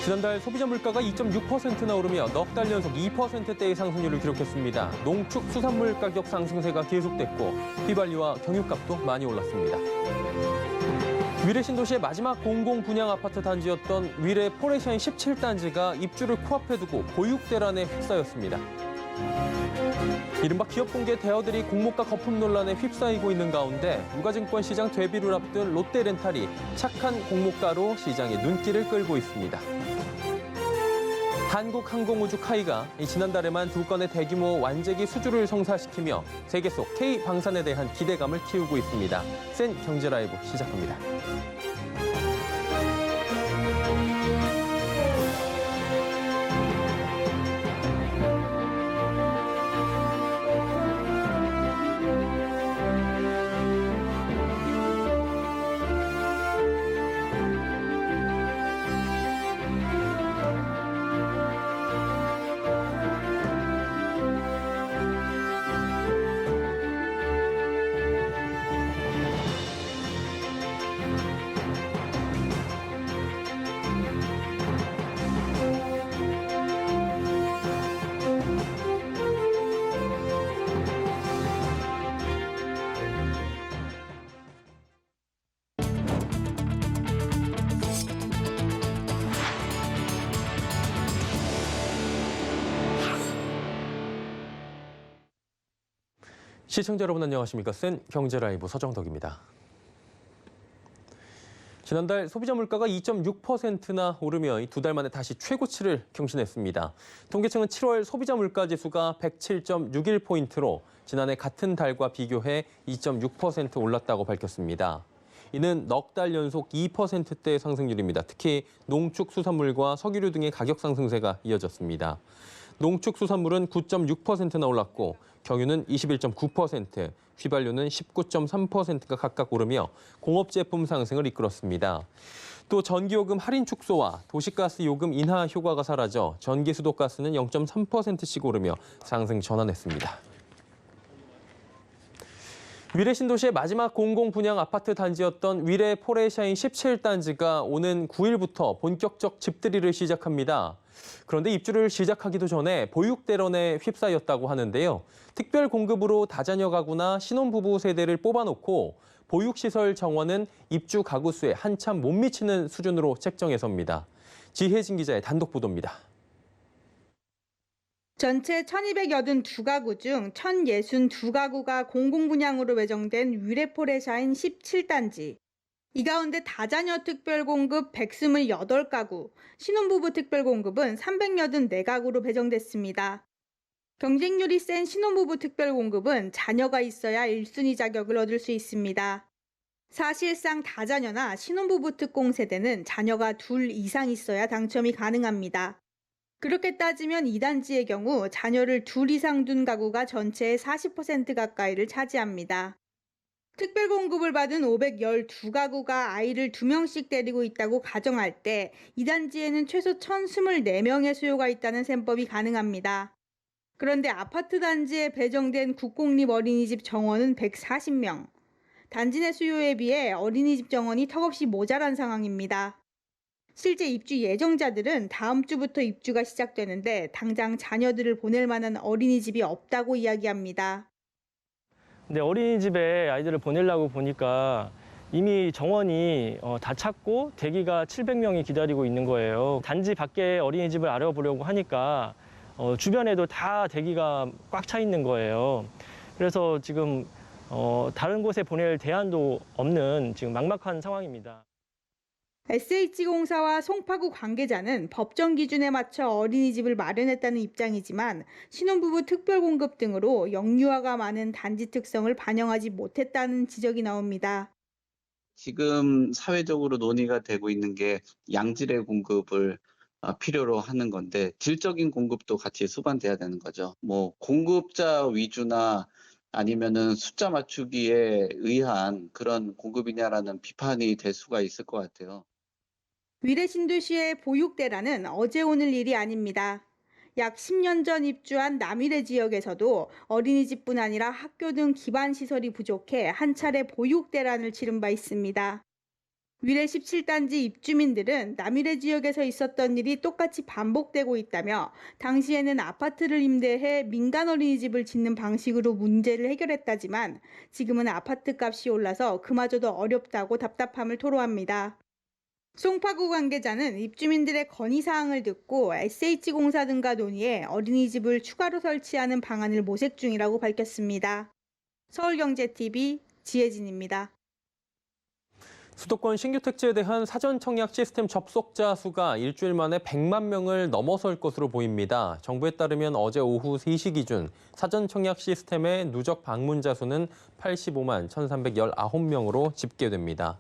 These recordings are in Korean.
지난달 소비자 물가가 2.6%나 오르며 넉 달 연속 2%대의 상승률을 기록했습니다. 농축 수산물 가격 상승세가 계속됐고 휘발유와 경유값도 많이 올랐습니다. 위례 신도시의 마지막 공공분양 아파트 단지였던 위례 포레샤인 17단지가 입주를 코앞에 두고 보육대란에 휩싸였습니다. 이른바 기업공개 대여들이 공모가 거품 논란에 휩싸이고 있는 가운데 유가증권시장 데뷔를 앞둔 롯데렌탈이 착한 공모가로 시장의 눈길을 끌고 있습니다. 한국항공우주 카이가 지난달에만 2건의 대규모 완제기 수주를 성사시키며 세계 속 K방산에 대한 기대감을 키우고 있습니다. 센 경제라이브 시작합니다. 시청자 여러분 안녕하십니까? 센 경제라이브 서정덕입니다. 지난달 소비자 물가가 2.6%나 오르며 2달 만에 다시 최고치를 경신했습니다. 통계청은 7월 소비자 물가 지수가 107.61포인트로 지난해 같은 달과 비교해 2.6% 올랐다고 밝혔습니다. 이는 넉 달 연속 2%대 상승률입니다. 특히 농축수산물과 석유류 등의 가격 상승세가 이어졌습니다. 농축수산물은 9.6%나 올랐고 경유는 21.9%, 휘발유는 19.3%가 각각 오르며 공업제품 상승을 이끌었습니다. 또 전기요금 할인 축소와 도시가스 요금 인하 효과가 사라져 전기수도가스는 0.3%씩 오르며 상승 전환했습니다. 위례 신도시의 마지막 공공분양 아파트 단지였던 위례 포레샤인 17단지가 오는 9일부터 본격적 집들이를 시작합니다. 그런데 입주를 시작하기도 전에 보육대란에 휩싸였다고 하는데요. 특별 공급으로 다자녀 가구나 신혼부부 세대를 뽑아놓고 보육시설 정원은 입주 가구 수에 한참 못 미치는 수준으로 책정해서입니다. 지혜진 기자의 단독 보도입니다. 전체 1,282가구 중 1,062가구가 공공분양으로 배정된 위례 포레샤인 17단지. 이 가운데 다자녀 특별공급 128가구, 신혼부부 특별공급은 384가구로 배정됐습니다. 경쟁률이 센 신혼부부 특별공급은 자녀가 있어야 1순위 자격을 얻을 수 있습니다. 사실상 다자녀나 신혼부부 특공 세대는 자녀가 2 이상 있어야 당첨이 가능합니다. 그렇게 따지면 이 단지의 경우 자녀를 2 이상 둔 가구가 전체의 40% 가까이를 차지합니다. 특별 공급을 받은 512가구가 아이를 2명씩 데리고 있다고 가정할 때 이 단지에는 최소 1,024명의 수요가 있다는 셈법이 가능합니다. 그런데 아파트 단지에 배정된 국공립 어린이집 정원은 140명. 단지 내 수요에 비해 어린이집 정원이 턱없이 모자란 상황입니다. 실제 입주 예정자들은 다음 주부터 입주가 시작되는데 당장 자녀들을 보낼 만한 어린이집이 없다고 이야기합니다. 근데 어린이집에 아이들을 보내려고 보니까 이미 정원이 다 찼고 대기가 700명이 기다리고 있는 거예요. 단지 밖에 어린이집을 알아보려고 하니까 주변에도 다 대기가 꽉 차 있는 거예요. 그래서 지금 다른 곳에 보낼 대안도 없는 지금 막막한 상황입니다. SH공사와 송파구 관계자는 법정 기준에 맞춰 어린이집을 마련했다는 입장이지만 신혼부부 특별공급 등으로 영유아가 많은 단지 특성을 반영하지 못했다는 지적이 나옵니다. 지금 사회적으로 논의가 되고 있는 게 양질의 공급을 필요로 하는 건데 질적인 공급도 같이 수반돼야 되는 거죠. 뭐 공급자 위주나 아니면은 숫자 맞추기에 의한 그런 공급이냐라는 비판이 될 수가 있을 것 같아요. 위례 신도시의 보육대란은 어제 오늘 일이 아닙니다. 약 10년 전 입주한 남위례 지역에서도 어린이집뿐 아니라 학교 등 기반 시설이 부족해 한 차례 보육대란을 치른 바 있습니다. 위례 17단지 입주민들은 남위례 지역에서 있었던 일이 똑같이 반복되고 있다며 당시에는 아파트를 임대해 민간 어린이집을 짓는 방식으로 문제를 해결했다지만 지금은 아파트 값이 올라서 그마저도 어렵다고 답답함을 토로합니다. 송파구 관계자는 입주민들의 건의사항을 듣고 SH공사 등과 논의해 어린이집을 추가로 설치하는 방안을 모색 중이라고 밝혔습니다. 서울경제TV 지혜진입니다. 수도권 신규 택지에 대한 사전 청약 시스템 접속자 수가 일주일 만에 100만 명을 넘어설 것으로 보입니다. 정부에 따르면 어제 오후 3시 기준 사전 청약 시스템의 누적 방문자 수는 85만 1,319명으로 집계됩니다.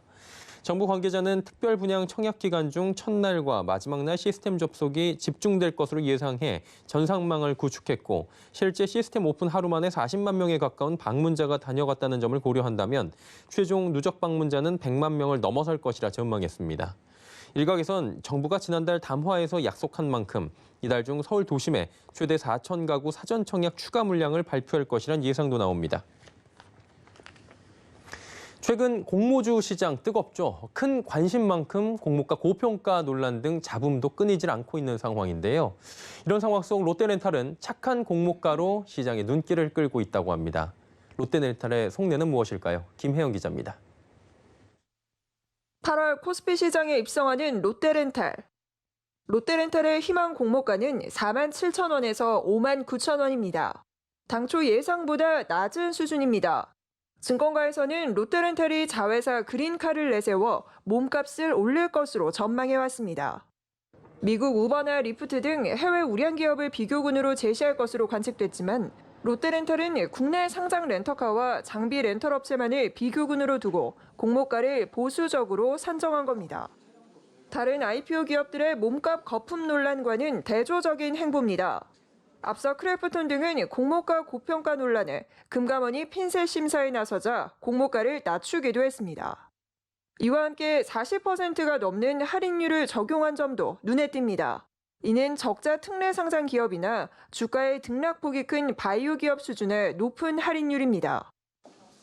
정부 관계자는 특별 분양 청약 기간 중 첫날과 마지막 날 시스템 접속이 집중될 것으로 예상해 전상망을 구축했고 실제 시스템 오픈 하루 만에 40만 명에 가까운 방문자가 다녀갔다는 점을 고려한다면 최종 누적 방문자는 100만 명을 넘어설 것이라 전망했습니다. 일각에선 정부가 지난달 담화에서 약속한 만큼 이달 중 서울 도심에 최대 4천 가구 사전 청약 추가 물량을 발표할 것이란 예상도 나옵니다. 최근 공모주 시장 뜨겁죠. 큰 관심만큼 공모가 고평가 논란 등 잡음도 끊이질 않고 있는 상황인데요. 이런 상황 속 롯데렌탈은 착한 공모가로 시장의 눈길을 끌고 있다고 합니다. 롯데렌탈의 속내는 무엇일까요? 김혜영 기자입니다. 8월 코스피 시장에 입성하는 롯데렌탈. 롯데렌탈의 희망 공모가는 4만 7천 원에서 5만 9천 원입니다. 당초 예상보다 낮은 수준입니다. 증권가에서는 롯데렌탈이 자회사 그린카를 내세워 몸값을 올릴 것으로 전망해왔습니다. 미국 우버나 리프트 등 해외 우량 기업을 비교군으로 제시할 것으로 관측됐지만 롯데렌탈은 국내 상장 렌터카와 장비 렌털 업체만을 비교군으로 두고 공모가를 보수적으로 산정한 겁니다. 다른 IPO 기업들의 몸값 거품 논란과는 대조적인 행보입니다. 앞서 크래프톤 등은 공모가 고평가 논란에 금감원이 핀셋 심사에 나서자 공모가를 낮추기도 했습니다. 이와 함께 40%가 넘는 할인율을 적용한 점도 눈에 띕니다. 이는 적자 특례 상장 기업이나 주가의 등락폭이 큰 바이오 기업 수준의 높은 할인율입니다.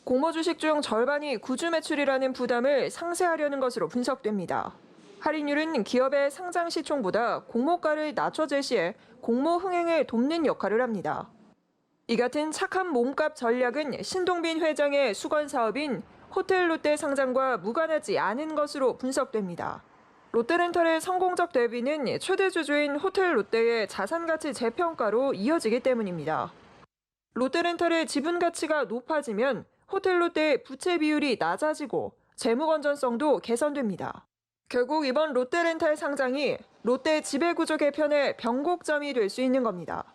공모 주식 중 절반이 구주 매출이라는 부담을 상쇄하려는 것으로 분석됩니다. 할인율은 기업의 상장 시총보다 공모가를 낮춰 제시해 공모 흥행을 돕는 역할을 합니다. 이 같은 착한 몸값 전략은 신동빈 회장의 수건 사업인 호텔 롯데 상장과 무관하지 않은 것으로 분석됩니다. 롯데렌탈의 성공적 대비는 최대 주주인 호텔 롯데의 자산 가치 재평가로 이어지기 때문입니다. 롯데렌탈의 지분 가치가 높아지면 호텔 롯데의 부채 비율이 낮아지고 재무 건전성도 개선됩니다. 결국 이번 롯데렌탈 상장이 롯데 지배구조 개편의 변곡점이 될 수 있는 겁니다.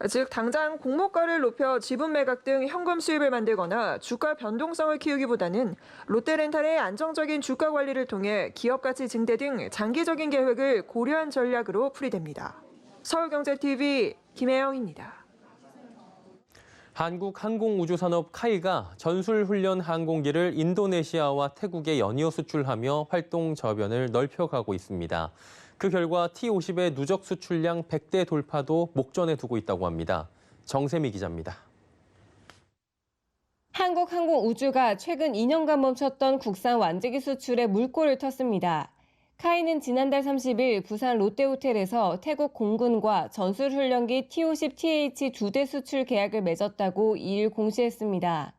즉 당장 공모가를 높여 지분 매각 등 현금 수입을 만들거나 주가 변동성을 키우기보다는 롯데렌탈의 안정적인 주가 관리를 통해 기업 가치 증대 등 장기적인 계획을 고려한 전략으로 풀이됩니다. 서울경제TV 김혜영입니다. 한국항공우주산업 카이가 전술훈련 항공기를 인도네시아와 태국에 연이어 수출하며 활동 저변을 넓혀가고 있습니다. 그 결과 T-50의 누적 수출량 100대 돌파도 목전에 두고 있다고 합니다. 정세미 기자입니다. 한국항공우주가 최근 2년간 멈췄던 국산 완제기 수출에 물꼬를 텄습니다. 카이는 지난달 30일 부산 롯데호텔에서 태국 공군과 전술훈련기 T-50TH 2대 수출 계약을 맺었다고 2일 공시했습니다.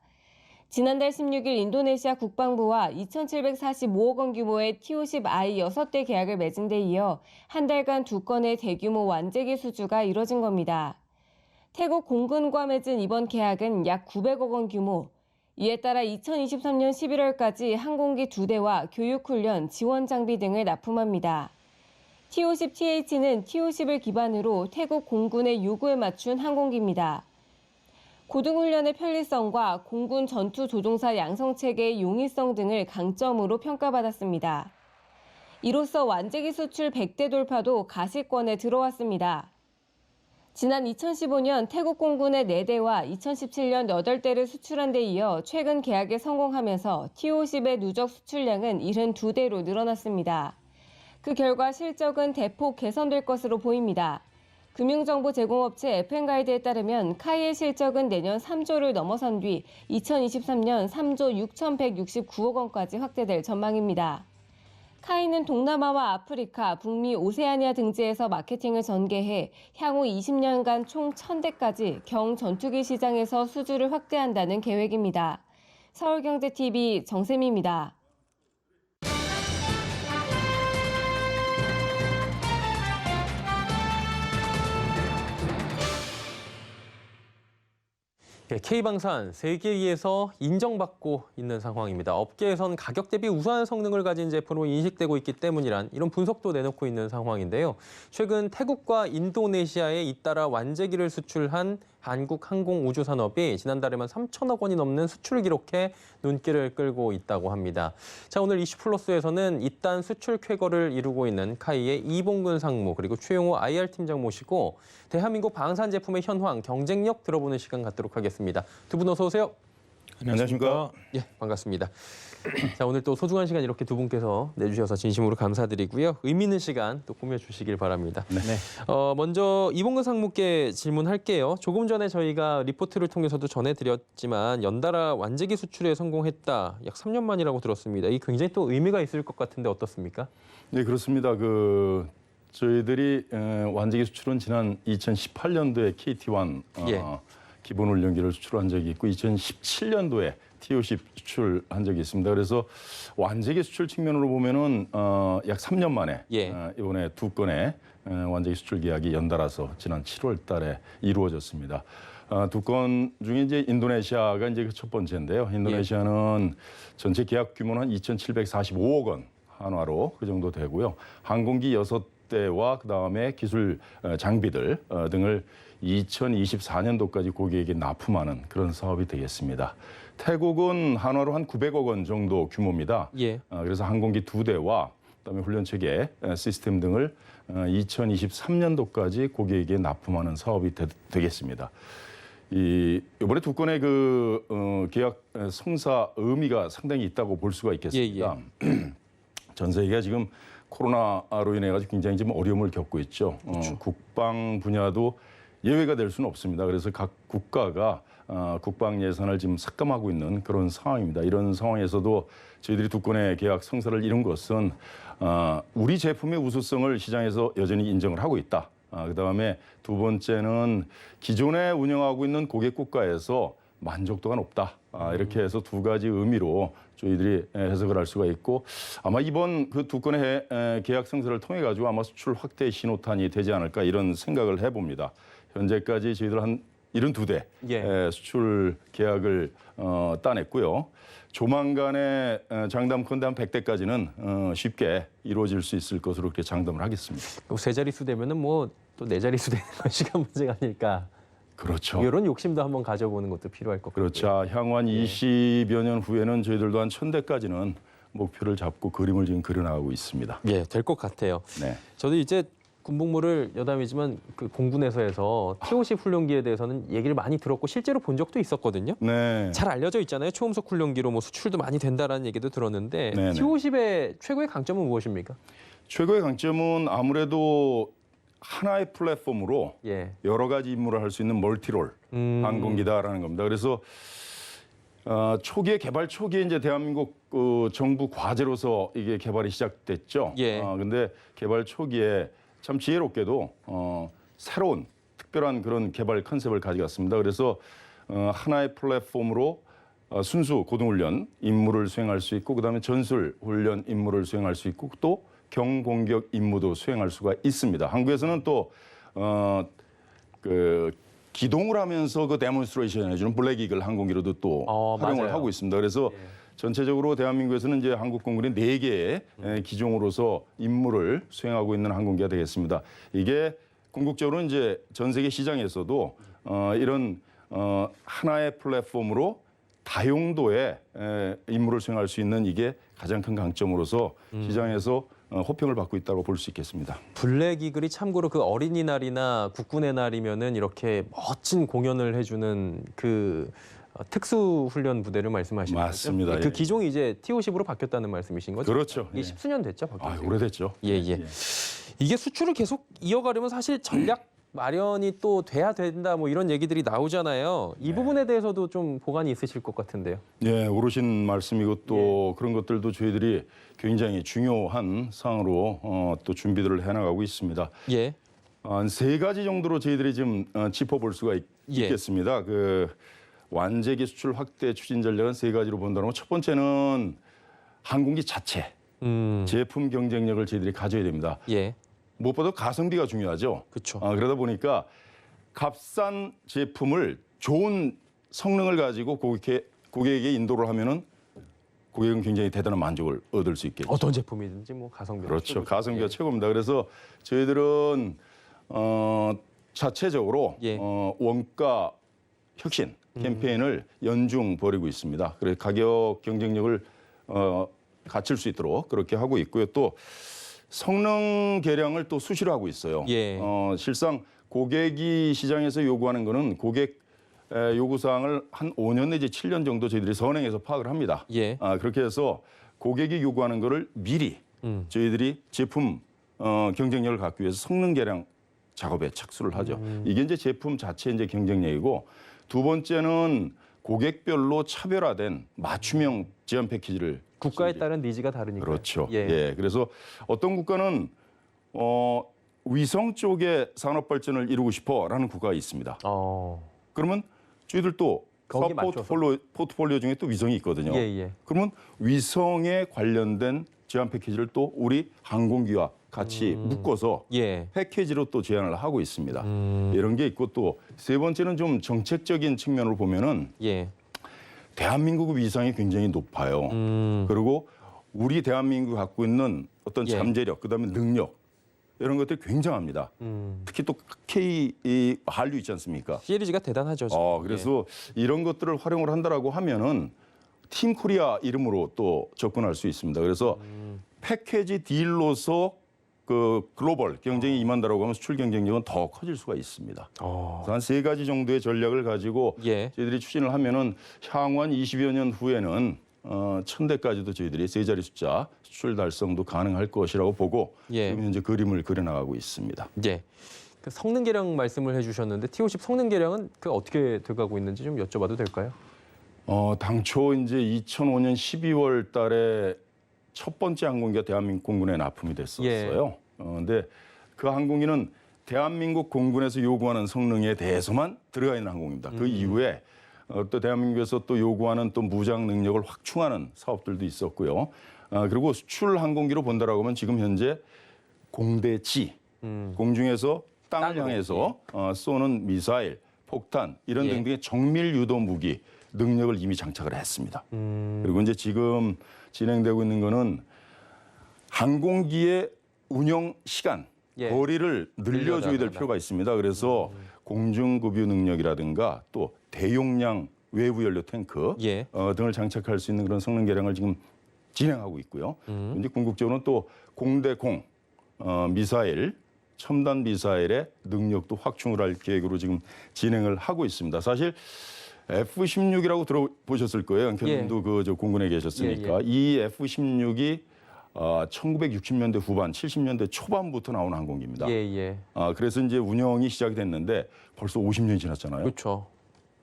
지난달 16일 인도네시아 국방부와 2,745억 원 규모의 T-50I 6대 계약을 맺은 데 이어 한 달간 2건의 대규모 완제기 수주가 이뤄진 겁니다. 태국 공군과 맺은 이번 계약은 약 900억 원 규모, 이에 따라 2023년 11월까지 항공기 2대와 교육훈련, 지원 장비 등을 납품합니다. T-50TH는 T-50을 기반으로 태국 공군의 요구에 맞춘 항공기입니다. 고등훈련의 편리성과 공군 전투조종사 양성체계의 용이성 등을 강점으로 평가받았습니다. 이로써 완제기 수출 100대 돌파도 가시권에 들어왔습니다. 지난 2015년 태국 공군의 4대와 2017년 8대를 수출한 데 이어 최근 계약에 성공하면서 T-50의 누적 수출량은 72대로 늘어났습니다. 그 결과 실적은 대폭 개선될 것으로 보입니다. 금융정보 제공업체 FN가이드에 따르면 카이의 실적은 내년 3조를 넘어선 뒤 2023년 3조 6,169억 원까지 확대될 전망입니다. 카이는 동남아와 아프리카, 북미, 오세아니아 등지에서 마케팅을 전개해 향후 20년간 총 1,000대까지 경전투기 시장에서 수주를 확대한다는 계획입니다. 서울경제TV 정세미입니다. K방산 세계에서 인정받고 있는 상황입니다. 업계에선 가격 대비 우수한 성능을 가진 제품으로 인식되고 있기 때문이란 이런 분석도 내놓고 있는 상황인데요. 최근 태국과 인도네시아에 잇따라 완제기를 수출한 한국항공우주산업이 지난달에만 3천억 원이 넘는 수출을 기록해 눈길을 끌고 있다고 합니다. 자, 오늘 이슈플러스에서는 이딴 수출 쾌거를 이루고 있는 카이의 이봉근 상무 그리고 최용호 IR팀장 모시고 대한민국 방산 제품의 현황, 경쟁력 들어보는 시간 갖도록 하겠습니다. 두 분 어서 오세요. 안녕하십니까? 예, 반갑습니다. 자, 오늘 또 소중한 시간 이렇게 두 분께서 내주셔서 진심으로 감사드리고요. 의미 있는 시간 또 꾸며주시길 바랍니다. 네. 먼저 이봉근 상무께 질문할게요. 조금 전에 저희가 리포트를 통해서도 전해드렸지만 연달아 완제기 수출에 성공했다. 약 3년 만이라고 들었습니다. 이 굉장히 또 의미가 있을 것 같은데 어떻습니까? 네, 그렇습니다. 저희들이 완제기 수출은 지난 2018년도에 KT1 예. 기본 훈련기를 수출한 적이 있고 2017년도에 TOC 수출한 적이 있습니다. 그래서 완제기 수출 측면으로 보면은 약 3년 만에 예. 이번에 두 건의 완제기 수출 계약이 연달아서 지난 7월 달에 이루어졌습니다. 두 건 중에 이제 인도네시아가 이제 첫 번째인데요. 인도네시아는 전체 계약 규모는 한 2,745억 원 한화로 그 정도 되고요. 항공기 6대와 그다음에 기술 장비들 등을 2024년도까지 고객에게 납품하는 그런 사업이 되겠습니다. 태국은 한화로 한 900억 원 정도 규모입니다. 예. 그래서 항공기 2대와 그다음에 훈련체계 시스템 등을 2023년도까지 고객에게 납품하는 사업이 되겠습니다. 이번에 두 건의 계약 성사 의미가 상당히 있다고 볼 수가 있겠습니다. 전 세계가 지금 코로나로 인해 가지고 굉장히 지금 어려움을 겪고 있죠. 국방 분야도 예외가 될 수는 없습니다. 그래서 각 국가가 국방 예산을 지금 삭감하고 있는 그런 상황입니다. 이런 상황에서도 저희들이 두 건의 계약 성사를 이룬 것은 우리 제품의 우수성을 시장에서 여전히 인정을 하고 있다. 그다음에 두 번째는 기존에 운영하고 있는 고객 국가에서 만족도가 높다. 이렇게 해서 두 가지 의미로 저희들이 해석을 할 수가 있고 아마 이번 그 두 건의 계약 성사를 통해 가지고 아마 수출 확대 신호탄이 되지 않을까 이런 생각을 해봅니다. 현재까지 저희들 한 72대 수출 계약을 따냈고요. 조만간에 장담컨대 한 100대까지는 쉽게 이루어질 수 있을 것으로 그렇게 장담을 하겠습니다. 세 자릿수 되면은 뭐 또 네 자릿수 되는 건 시간 문제가 아닐까. 그렇죠. 이런 욕심도 한번 가져보는 것도 필요할 것 같고요. 그렇죠. 향후 한 20여 년 후에는 저희들도 한 1,000대까지는 목표를 잡고 그림을 지금 그려나가고 있습니다. 예, 될 것 같아요. 네. 저도 이제 군복무를 여담이지만 그 공군에서 해서 TOC 훈련기에 대해서는 얘기를 많이 들었고 실제로 본 적도 있었거든요. 네. 잘 알려져 있잖아요. 초음속 훈련기로 뭐 수출도 많이 된다라는 얘기도 들었는데 네네. TOC의 최고의 강점은 무엇입니까? 최고의 강점은 아무래도 하나의 플랫폼으로 여러 가지 임무를 할 수 있는 멀티롤 항공기다라는 겁니다. 그래서 개발 초기에 이제 대한민국 정부 과제로서 이게 개발이 시작됐죠. 근데 개발 초기에 참 지혜롭게도 새로운 특별한 그런 개발 컨셉을 가져갔습니다. 그래서 하나의 플랫폼으로 순수 고등훈련 임무를 수행할 수 있고 그다음에 전술 훈련 임무를 수행할 수 있고 또 경공격 임무도 수행할 수가 있습니다. 한국에서는 또 기동을 하면서 그 데몬스트레이션 해주는 블랙이글 항공기로도 또 활용을 맞아요. 하고 있습니다. 그래서 전체적으로 대한민국에서는 이제 한국공군이 4개의 기종으로서 임무를 수행하고 있는 항공기가 되겠습니다. 이게 궁극적으로 이제 전 세계 시장에서도 이런 하나의 플랫폼으로 다용도의 임무를 수행할 수 있는 이게 가장 큰 강점으로서 시장에서 호평을 받고 있다고 볼 수 있겠습니다. 블랙이글이 참고로 그 어린이날이나 국군의 날이면은 이렇게 멋진 공연을 해주는 그 특수 훈련 부대를 말씀하시는 거죠? 맞습니다. 그 기종이 이제 TOC으로 바뀌었다는 말씀이신 거죠? 그렇죠. 이게 10수년 됐죠, 바뀐 지? 오래됐죠. 예. 이게 수출을 계속 이어가려면 사실 전략 마련이 또 돼야 된다 뭐 이런 얘기들이 나오잖아요. 이 부분에 대해서도 좀 보관이 있으실 것 같은데요. 예, 오르신 말씀이고 또 그런 것들도 저희들이 굉장히 중요한 사항으로 또 준비들을 해나가고 있습니다. 예. 한 세 가지 정도로 저희들이 지금 짚어볼 수가 있겠습니다. 그 완제기 수출 확대 추진 전략은 세 가지로 본다면 첫 번째는 항공기 자체 제품 경쟁력을 저희들이 가져야 됩니다. 예. 무엇보다 가성비가 중요하죠. 그렇죠. 그러다 보니까 값싼 제품을 좋은 성능을 가지고 고객에게 인도를 하면은 고객은 굉장히 대단한 만족을 얻을 수 있겠죠. 어떤 제품이든지 뭐 가성비. 그렇죠. 가성비가 최고입니다. 그래서 저희들은 자체적으로 예. 원가 혁신 캠페인을 연중 벌이고 있습니다. 그래서 가격 경쟁력을 갖출 수 있도록 그렇게 하고 있고요. 또 성능 개량을 또 수시로 하고 있어요. 예. 실상 고객이 시장에서 요구하는 거는 고객 요구 사항을 한 5년 내지 7년 정도 저희들이 선행해서 파악을 합니다. 예. 그렇게 해서 고객이 요구하는 거를 미리 저희들이 제품 경쟁력을 갖기 위해서 성능 개량 작업에 착수를 하죠. 이게 이제 제품 자체 이제 경쟁력이고 두 번째는 고객별로 차별화된 맞춤형 제한 패키지를 국가에 따른 니즈가 다르니까. 그렇죠. 예. 예. 그래서 어떤 국가는 위성 쪽의 산업 발전을 이루고 싶어라는 국가가 있습니다. 그러면 저희들도 거기에 포트폴리오 중에 또 위성이 있거든요. 예, 예. 그러면 위성에 관련된 제한 패키지를 또 우리 항공기와 같이 묶어서 예. 패키지로 또 제안을 하고 있습니다. 이런 게 있고 또 세 번째는 좀 정책적인 측면으로 보면은 예. 대한민국 위상이 굉장히 높아요. 그리고 우리 대한민국이 갖고 있는 어떤 예. 잠재력, 그다음에 능력 이런 것들이 굉장합니다. 특히 또 K 한류 있지 않습니까? 시리즈가 대단하죠. 지금. 그래서 이런 것들을 활용을 한다라고 하면은 팀 코리아 이름으로 또 접근할 수 있습니다. 그래서 패키지 딜로서 그 글로벌 경쟁이 임한다라고 하면 수출 경쟁력은 더 커질 수가 있습니다. 한 세 가지 정도의 전략을 가지고 예. 저희들이 추진을 하면은 향후 한 20여 년 후에는 1000대까지도 저희들이 세 자리 숫자 수출 달성도 가능할 것이라고 보고 예. 지금 현재 그림을 그려나가고 있습니다. 예. 그 성능 개량 말씀을 해주셨는데 T50 성능 개량은 그 어떻게 돼가고 있는지 좀 여쭤봐도 될까요? 당초 이제 2005년 12월 달에 첫 번째 항공기가 대한민국 공군에 납품이 됐었어요. 근데 그 항공기는 대한민국 공군에서 요구하는 성능에 대해서만 들어가 있는 항공입니다. 그 이후에 또 대한민국에서 또 요구하는 또 무장 능력을 확충하는 사업들도 있었고요. 그리고 수출 항공기로 본다라고 하면 지금 현재 공대지, 공중에서 땅을 땅으로, 향해서 쏘는 미사일, 폭탄 이런 예. 등등의 정밀 유도 무기 능력을 이미 장착을 했습니다. 그리고 이제 지금 진행되고 있는 거는 항공기의 운영 시간, 예. 거리를 늘려줘야 될 필요가 있습니다. 그래서 공중급유 능력이라든가 또 대용량 외부 연료 탱크 예. 등을 장착할 수 있는 그런 성능 개량을 지금 진행하고 있고요. 이제 궁극적으로는 또 공대공 미사일, 첨단 미사일의 능력도 확충을 할 계획으로 지금 진행을 하고 있습니다. 사실 F-16이라고 들어보셨을 거예요. 안현님도 그 공군에 계셨으니까. 이 F-16이 1960년대 후반, 70년대 초반부터 나온 항공기입니다. 예. 그래서 이제 운영이 시작이 됐는데 벌써 50년이 지났잖아요. 그렇죠.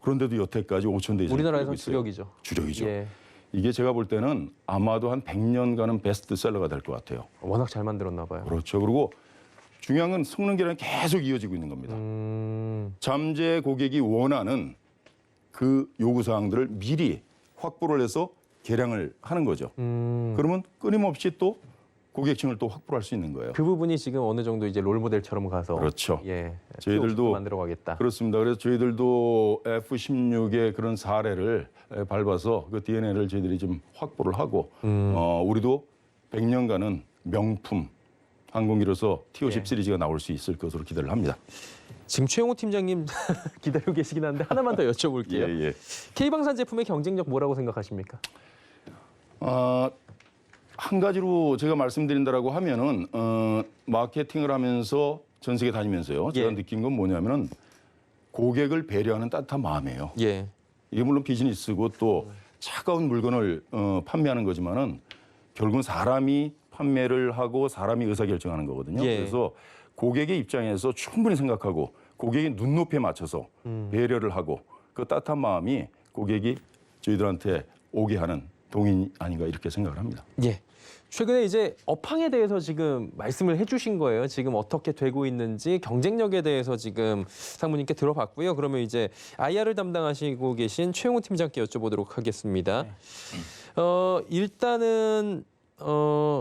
그런데도 여태까지 5,000대 이상 우리나라에서는 주력이죠. 주력이죠. 예. 이게 제가 볼 때는 아마도 한 100년간은 베스트셀러가 될 것 같아요. 워낙 잘 만들었나 봐요. 그렇죠. 그리고 중요한 건 성능 개량이 계속 이어지고 있는 겁니다. 잠재 고객이 원하는 그 요구 사항들을 미리 확보를 해서 개량을 하는 거죠. 그러면 끊임없이 또 고객층을 또 확보할 수 있는 거예요. 그 부분이 지금 어느 정도 이제 롤 모델처럼 가서 그렇죠. 예. 저희들도 만들어 가겠다. 그렇습니다. 그래서 저희들도 F-16의 그런 사례를 밟아서 그 DNA를 저희들이 좀 확보를 하고 우리도 100년간은 명품 항공기로서 T-50 예. 시리즈가 나올 수 있을 것으로 기대를 합니다. 지금 최영호 팀장님 기다리고 계시긴 한데 하나만 더 여쭤볼게요. 예. K방산 제품의 경쟁력 뭐라고 생각하십니까? 한 가지로 제가 말씀드린다라고 하면은 마케팅을 하면서 전 세계 다니면서요. 제가 예. 느낀 건 뭐냐면은 고객을 배려하는 따뜻한 마음이에요. 예. 이게 물론 비즈니스고 또 차가운 물건을 판매하는 거지만은 결국은 사람이 판매를 하고 사람이 의사결정하는 거거든요. 예. 그래서 고객의 입장에서 충분히 생각하고 고객의 눈높이에 맞춰서 배려를 하고 그 따뜻한 마음이 고객이 저희들한테 오게 하는 동인이 아닌가 이렇게 생각을 합니다. 예. 최근에 이제 업황에 대해서 지금 말씀을 해주신 거예요. 지금 어떻게 되고 있는지 경쟁력에 대해서 지금 상무님께 들어봤고요. 그러면 이제 IR을 담당하시고 계신 최용호 팀장께 여쭤보도록 하겠습니다. 일단은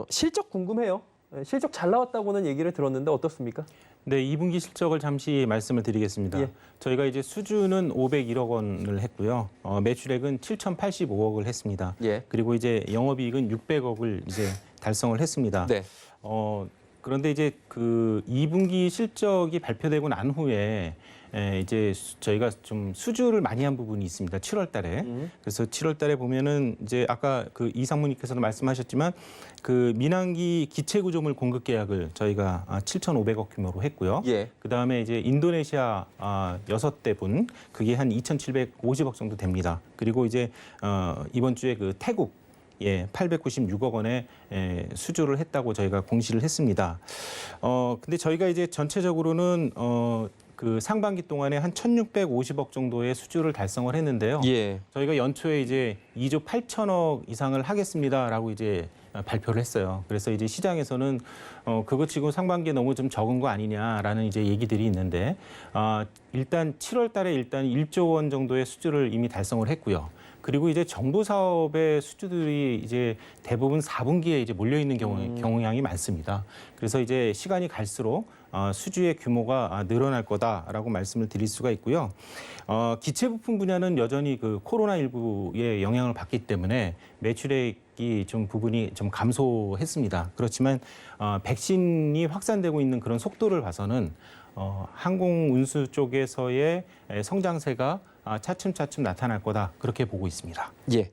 실적 궁금해요. 실적 잘 나왔다고는 얘기를 들었는데 어떻습니까? 네, 2분기 실적을 잠시 말씀을 드리겠습니다. 예. 저희가 이제 수주는 501억 원을 했고요. 매출액은 7,085억을 했습니다. 예. 그리고 이제 영업이익은 600억을 이제 달성을 했습니다. 네. 그런데 이제 그 2분기 실적이 발표되고 난 후에 이제 저희가 좀 수주를 많이 한 부분이 있습니다. 7월 달에. 그래서 7월 달에 보면은 이제 아까 그 이 상무님께서도 말씀하셨지만 그 민항기 기체 구조물 공급 계약을 저희가 7,500억 규모로 했고요. 예. 그다음에 이제 인도네시아 6대분 그게 한 2,750억 정도 됩니다. 그리고 이제 이번 주에 그 태국 896억 원의 수주를 했다고 저희가 공시를 했습니다. 근데 저희가 이제 전체적으로는 그 상반기 동안에 한 1,650억 정도의 수주를 달성을 했는데요. 예. 저희가 연초에 이제 2조 8천억 이상을 하겠습니다라고 이제 발표를 했어요. 그래서 이제 시장에서는 그거 치고 상반기에 너무 좀 적은 거 아니냐라는 이제 얘기들이 있는데 일단 7월 달에 일단 1조 원 정도의 수주를 이미 달성을 했고요. 그리고 이제 정부 사업의 수주들이 이제 대부분 4분기에 이제 몰려 있는 경향이 많습니다. 그래서 이제 시간이 갈수록 수주의 규모가 늘어날 거다라고 말씀을 드릴 수가 있고요. 기체 부품 분야는 여전히 그 코로나19의 영향을 받기 때문에 매출액이 좀 부분이 좀 감소했습니다. 그렇지만 백신이 확산되고 있는 그런 속도를 봐서는 항공 운수 쪽에서의 성장세가 차츰차츰 나타날 거다 그렇게 보고 있습니다. 예.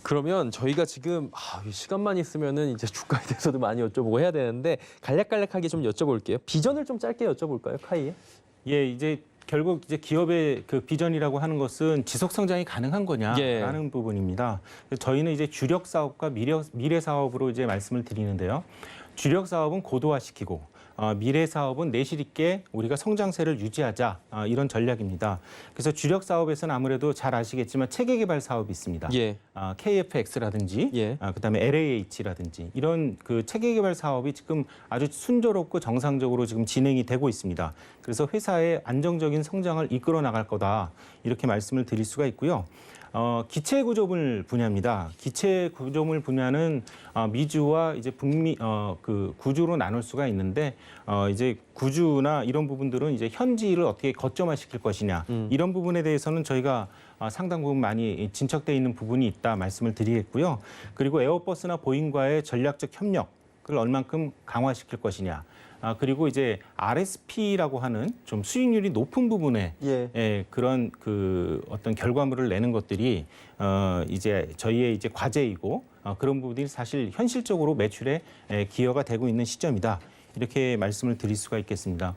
그러면 저희가 지금 시간만 있으면은 이제 주가에 대해서도 많이 여쭤보고 해야 되는데 간략간략하게 좀 여쭤볼게요. 비전을 좀 짧게 여쭤볼까요, 카이에? 예, 이제 결국 이제 기업의 그 비전이라고 하는 것은 지속 성장이 가능한 거냐라는 부분입니다. 저희는 이제 주력 사업과 미래 사업으로 이제 말씀을 드리는데요. 주력 사업은 고도화시키고 미래 사업은 내실 있게 우리가 성장세를 유지하자 이런 전략입니다. 그래서 주력 사업에서는 아무래도 잘 아시겠지만 체계 개발 사업이 있습니다. 예. KFX라든지 예. 그다음에 LAH라든지 이런 그 체계 개발 사업이 지금 아주 순조롭고 정상적으로 지금 진행이 되고 있습니다. 그래서 회사의 안정적인 성장을 이끌어 나갈 거다 이렇게 말씀을 드릴 수가 있고요. 기체 구조물 분야입니다. 기체 구조물 분야는 미주와 이제 북미 그 구주로 나눌 수가 있는데 이제 구주나 이런 부분들은 이제 현지를 어떻게 거점화시킬 것이냐 이런 부분에 대해서는 저희가 상당 부분 많이 진척돼 있는 부분이 있다 말씀을 드리겠고요. 그리고 에어버스나 보잉과의 전략적 협력을 얼만큼 강화시킬 것이냐. 그리고 이제 RSP라고 하는 좀 수익률이 높은 부분에 그런 그 어떤 결과물을 내는 것들이 이제 저희의 이제 과제이고 그런 부분들이 사실 현실적으로 매출에 기여가 되고 있는 시점이다. 이렇게 말씀을 드릴 수가 있겠습니다.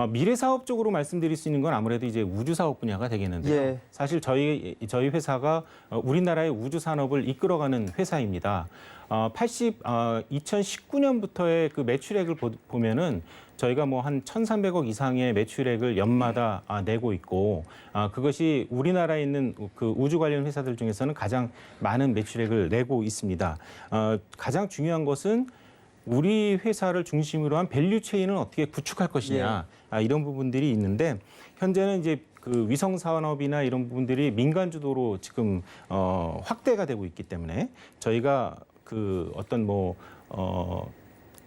미래 사업 쪽으로 말씀드릴 수 있는 건 아무래도 이제 우주 사업 분야가 되겠는데요. 예. 사실 저희 회사가 우리나라의 우주 산업을 이끌어가는 회사입니다. 2019년부터의 그 매출액을 보면은 저희가 뭐 한 1,300억 이상의 매출액을 연마다 내고 있고 그것이 우리나라에 있는 그 우주 관련 회사들 중에서는 가장 많은 매출액을 내고 있습니다. 가장 중요한 것은 우리 회사를 중심으로 한 밸류 체인을 어떻게 구축할 것이냐 이런 부분들이 있는데 현재는 이제 그 위성 산업이나 이런 부분들이 민간 주도로 지금 확대가 되고 있기 때문에 저희가 그 어떤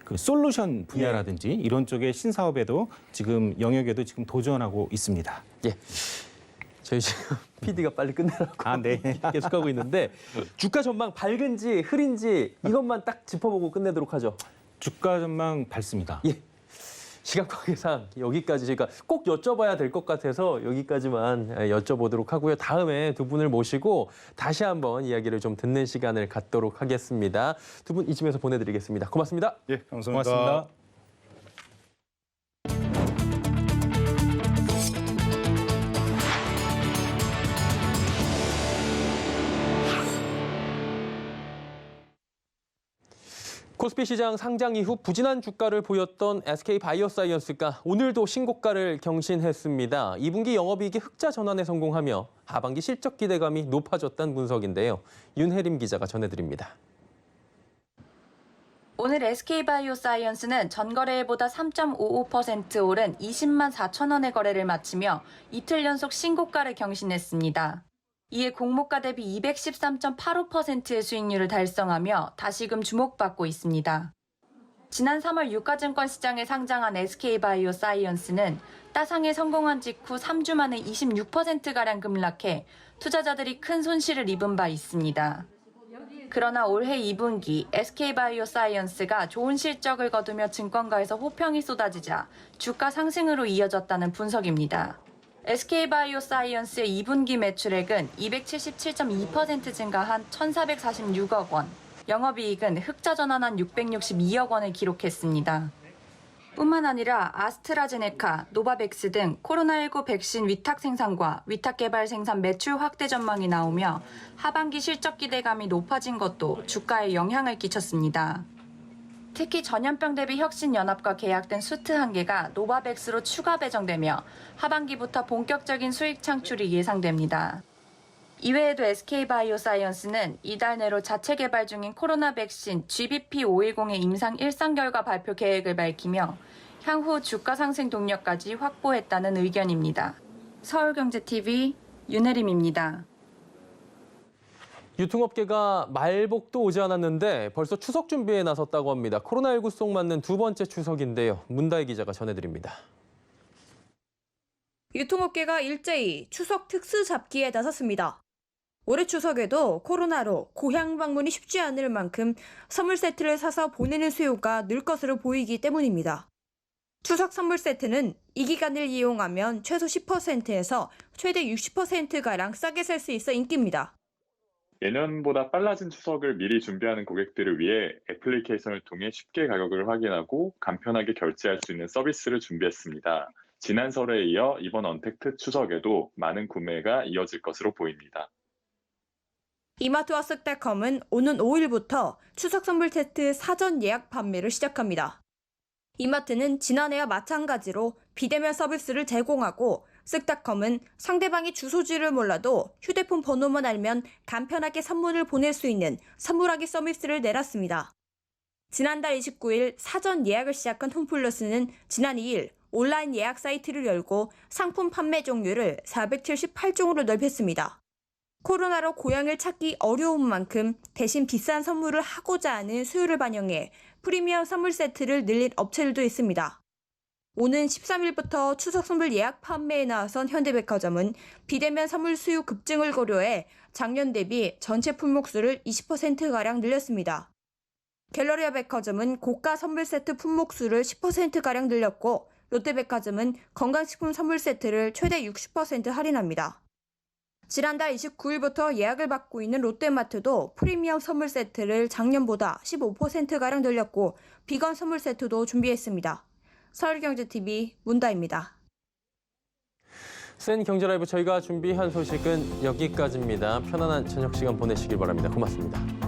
그 솔루션 분야라든지 이런 쪽의 신사업에도 지금 영역에도 지금 도전하고 있습니다. 예. 저희 지금 PD가 빨리 끝내라고 네. 계속하고 있는데 주가 전망 밝은지 흐린지 이것만 딱 짚어보고 끝내도록 하죠. 주가 전망 밝습니다. 예. 시간 관계상 여기까지 저희가 꼭 여쭤봐야 될 것 같아서 여기까지만 여쭤보도록 하고요. 다음에 두 분을 모시고 다시 한번 이야기를 좀 듣는 시간을 갖도록 하겠습니다. 두 분 이쯤에서 보내드리겠습니다. 고맙습니다. 예, 감사합니다. 고맙습니다. 코스피 시장 상장 이후 부진한 주가를 보였던 SK바이오사이언스가 오늘도 신고가를 경신했습니다. 2분기 영업이익이 흑자 전환에 성공하며 하반기 실적 기대감이 높아졌다는 분석인데요. 윤혜림 기자가 전해드립니다. 오늘 SK바이오사이언스는 전거래일보다 3.55% 오른 20만 4천 원의 거래를 마치며 이틀 연속 신고가를 경신했습니다. 이에 공모가 대비 213.85%의 수익률을 달성하며 다시금 주목받고 있습니다. 지난 3월 유가증권 시장에 상장한 SK바이오사이언스는 따상에 성공한 직후 3주 만에 26%가량 급락해 투자자들이 큰 손실을 입은 바 있습니다. 그러나 올해 2분기 SK바이오사이언스가 좋은 실적을 거두며 증권가에서 호평이 쏟아지자 주가 상승으로 이어졌다는 분석입니다. SK바이오사이언스의 2분기 매출액은 277.2% 증가한 1,446억 원, 영업이익은 흑자 전환한 662억 원을 기록했습니다. 뿐만 아니라 아스트라제네카, 노바백스 등 코로나19 백신 위탁 생산과 위탁 개발 생산 매출 확대 전망이 나오며 하반기 실적 기대감이 높아진 것도 주가에 영향을 끼쳤습니다. 특히 전염병 대비 혁신연합과 계약된 수트 1개가 노바백스로 추가 배정되며 하반기부터 본격적인 수익 창출이 예상됩니다. 이외에도 SK바이오사이언스는 이달 내로 자체 개발 중인 코로나 백신 GBP510의 임상 1상 결과 발표 계획을 밝히며 향후 주가 상승 동력까지 확보했다는 의견입니다. 서울경제TV 윤혜림입니다. 유통업계가 말복도 오지 않았는데 벌써 추석 준비에 나섰다고 합니다. 코로나19 속 맞는 두 번째 추석인데요. 문다희 기자가 전해드립니다. 유통업계가 일제히 추석 특수 잡기에 나섰습니다. 올해 추석에도 코로나로 고향 방문이 쉽지 않을 만큼 선물 세트를 사서 보내는 수요가 늘 것으로 보이기 때문입니다. 추석 선물 세트는 이 기간을 이용하면 최소 10%에서 최대 60%가량 싸게 살 수 있어 인기입니다. 예년보다 빨라진 추석을 미리 준비하는 고객들을 위해 애플리케이션을 통해 쉽게 가격을 확인하고 간편하게 결제할 수 있는 서비스를 준비했습니다. 지난 설에 이어 이번 언택트 추석에도 많은 구매가 이어질 것으로 보입니다. 이마트와 쓱닷컴은 오는 5일부터 추석 선물 세트 사전 예약 판매를 시작합니다. 이마트는 지난해와 마찬가지로 비대면 서비스를 제공하고 쓱닷컴은 상대방이 주소지를 몰라도 휴대폰 번호만 알면 간편하게 선물을 보낼 수 있는 선물하기 서비스를 내놨습니다. 지난달 29일 사전 예약을 시작한 홈플러스는 지난 2일 온라인 예약 사이트를 열고 상품 판매 종류를 478종으로 넓혔습니다. 코로나로 고향을 찾기 어려운 만큼 대신 비싼 선물을 하고자 하는 수요를 반영해 프리미엄 선물 세트를 늘린 업체들도 있습니다. 오는 13일부터 추석 선물 예약 판매에 나선 현대백화점은 비대면 선물 수요 급증을 고려해 작년 대비 전체 품목수를 20%가량 늘렸습니다. 갤러리아 백화점은 고가 선물 세트 품목수를 10%가량 늘렸고 롯데백화점은 건강식품 선물 세트를 최대 60% 할인합니다. 지난달 29일부터 예약을 받고 있는 롯데마트도 프리미엄 선물 세트를 작년보다 15%가량 늘렸고 비건 선물 세트도 준비했습니다. 서울경제TV 문다입니다. 센 경제라이브 저희가 준비한 소식은 여기까지입니다. 편안한 저녁 시간 보내시길 바랍니다. 고맙습니다.